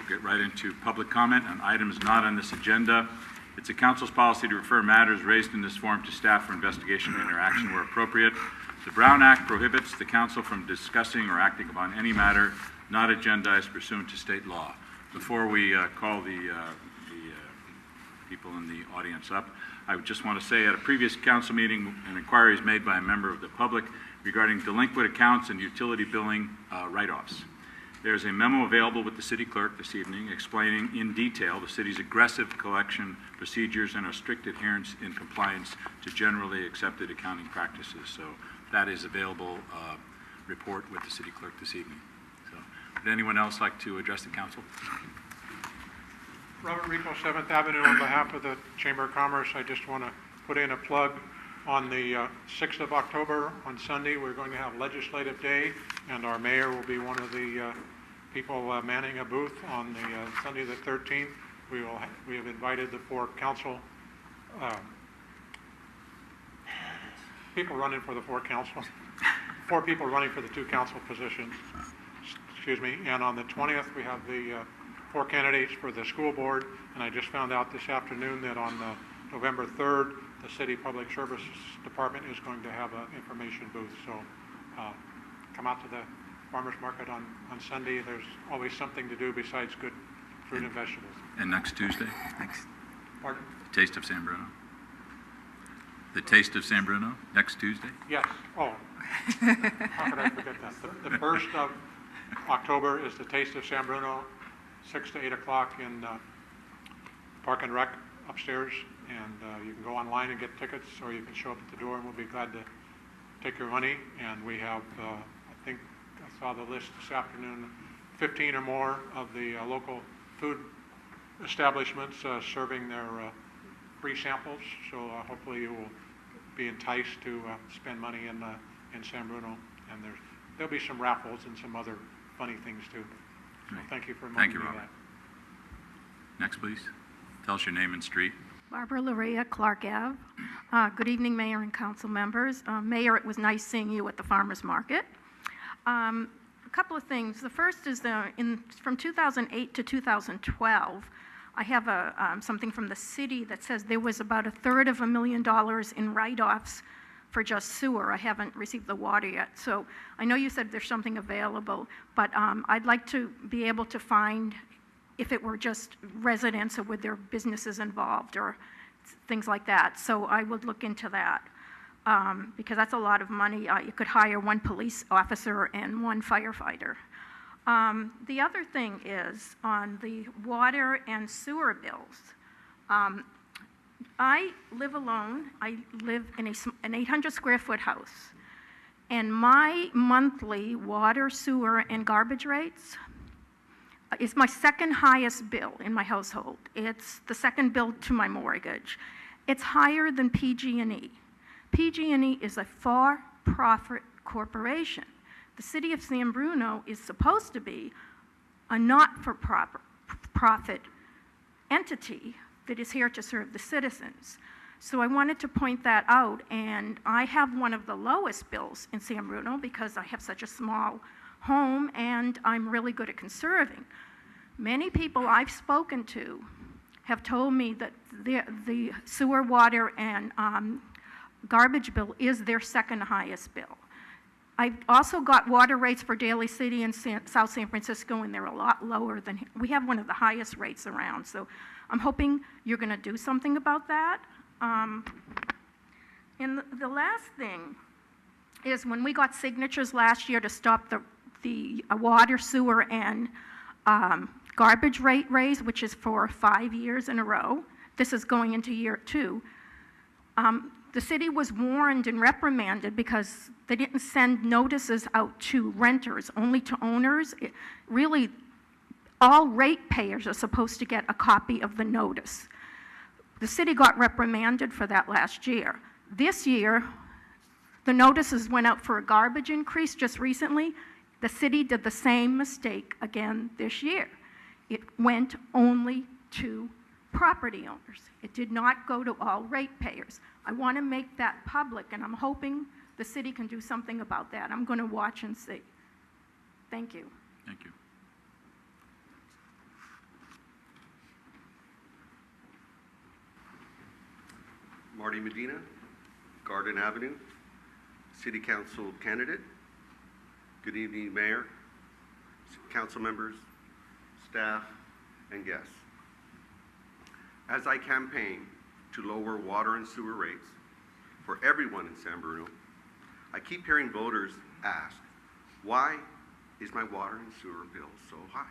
We'll get right into public comment on items not on this agenda. It's the council's policy to refer matters raised in this forum to staff for investigation and interaction where appropriate. The Brown Act prohibits the council from discussing or acting upon any matter not agendized pursuant to state law. Before we call the people in the audience up, I just want to say at a previous council meeting, an inquiry was made by a member of the public regarding delinquent accounts and utility billing write-offs. There's a memo available with the city clerk this evening explaining in detail the city's aggressive collection procedures and our strict adherence in compliance to generally accepted accounting practices. So that is available report with the city clerk this evening. So would anyone else like to address the council? Robert Rico, 7th Avenue. On behalf of the Chamber of Commerce, I just want to put in a plug. On the 6th of October, on Sunday, we're going to have Legislative Day, and our mayor will be one of the people manning a booth on the Sunday the 13th. We have invited the four council people running for the four people running for the two council positions. Excuse me. And on the 20th, we have the four candidates for the school board. And I just found out this afternoon that on November 3rd, the City Public Services Department is going to have an information booth. So come out to the farmers market on Sunday. There's always something to do besides good fruit and vegetables. And next Tuesday? Pardon? The Taste of San Bruno. The Taste of San Bruno, next Tuesday? Yes. Oh, how could I forget that? The 1st of October is the Taste of San Bruno, 6 to 8 o'clock in Park and Rec upstairs. And you can go online and get tickets, or you can show up at the door, and we'll be glad to take your money. And we have, I think I saw the list this afternoon, 15 or more of the local food establishments serving their free samples. So hopefully you will be enticed to spend money in San Bruno. And there'll be some raffles and some other funny things too. So thank you for reminding me of that. Next, please. Tell us your name and street. Barbara Larea, Clark Ave. Good evening, Mayor and council members. Mayor, it was nice seeing you at the farmers market. A couple of things. The first is from 2008 to 2012, I have something from the city that says there was about $333,000 in write-offs for just sewer. I haven't received the water yet. So I know you said there's something available, but I'd like to be able to find if it were just residents or with their businesses involved or things like that. So I would look into that because that's a lot of money. You could hire one police officer and one firefighter. The other thing is on the water and sewer bills. I live alone. I live in an 800 square foot house. And my monthly water, sewer, and garbage rates is my second highest bill in my household. It's the second bill to my mortgage. It's higher than PG&E. PG&E is a for-profit corporation. The city of San Bruno is supposed to be a not-for-profit entity that is here to serve the citizens. So I wanted to point that out, and I have one of the lowest bills in San Bruno because I have such a small home and I'm really good at conserving. Many people I've spoken to have told me that the sewer, water, and garbage bill is their second highest bill. I've also got water rates for Daly City and South San Francisco, and they're a lot lower than, we have one of the highest rates around. So I'm hoping you're going to do something about that. And the last thing is when we got signatures last year to stop the water, sewer, and garbage rate raise, which is for 5 years in a row. This is going into year 2. The city was warned and reprimanded because they didn't send notices out to renters, only to owners. Really, all ratepayers are supposed to get a copy of the notice. The city got reprimanded for that last year. This year, the notices went out for a garbage increase just recently. The city did the same mistake again this year. It went only to property owners. It did not go to all ratepayers. I want to make that public, and I'm hoping the city can do something about that. I'm going to watch and see. Thank you. Thank you. Marty Medina, Garden Avenue, City Council candidate. Good evening, Mayor, council members, staff, and guests. As I campaign to lower water and sewer rates for everyone in San Bruno, I keep hearing voters ask, why is my water and sewer bill so high?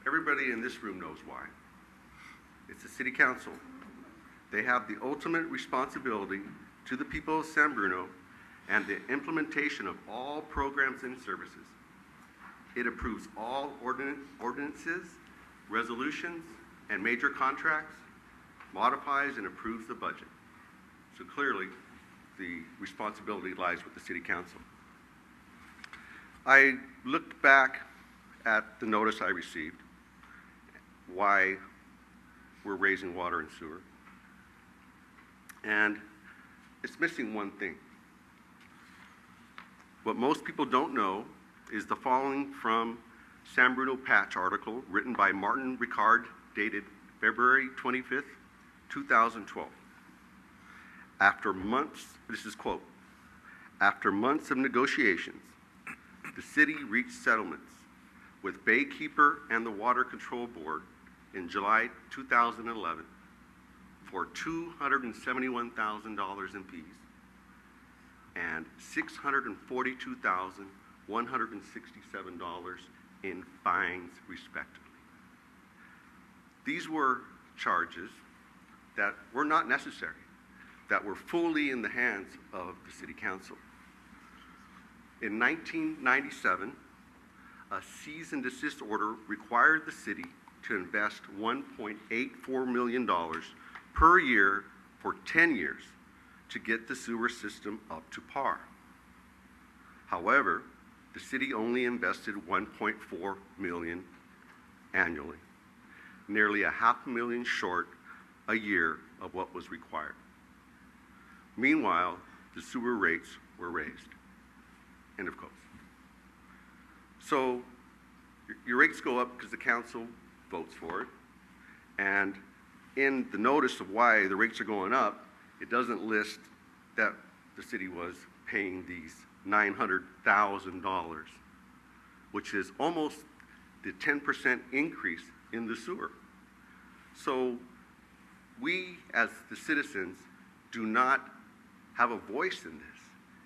Everybody in this room knows why. It's the City Council. They have the ultimate responsibility to the people of San Bruno and the implementation of all programs and services. It approves all ordinances, resolutions, and major contracts, modifies and approves the budget. So clearly, the responsibility lies with the City Council. I looked back at the notice I received, why we're raising water and sewer, and it's missing one thing. What most people don't know is the following from San Bruno Patch article written by Martin Ricard, dated February 25th, 2012. After months, this is quote, after months of negotiations, the city reached settlements with Baykeeper and the Water Control Board in July 2011 for $271,000 in fees and $642,167 in fines, respectively. These were charges that were not necessary, that were fully in the hands of the City Council. In 1997, a cease and desist order required the city to invest $1.84 million per year for 10 years to get the sewer system up to par. However, the city only invested $1.4 million annually, nearly $500,000 short a year of what was required. Meanwhile, the sewer rates were raised. End of quote. So your rates go up because the council votes for it, and in the notice of why the rates are going up, it doesn't list that the city was paying these $900,000, which is almost the 10% increase in the sewer. So we, as the citizens, do not have a voice in this.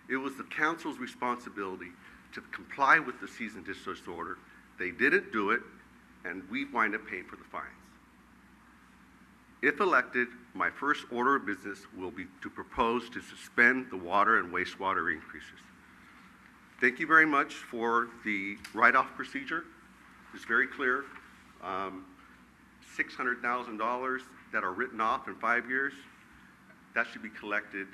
It was the council's responsibility to comply with the cease and desist order. They didn't do it, and we wind up paying for the fines. If elected, my first order of business will be to propose to suspend the water and wastewater increases. Thank you very much for the write-off procedure. It's very clear. $600,000 that are written off in 5 years, that should be collected,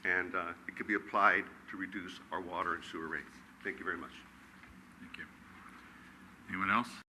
and it could be applied to reduce our water and sewer rates. Thank you very much. Thank you. Anyone else?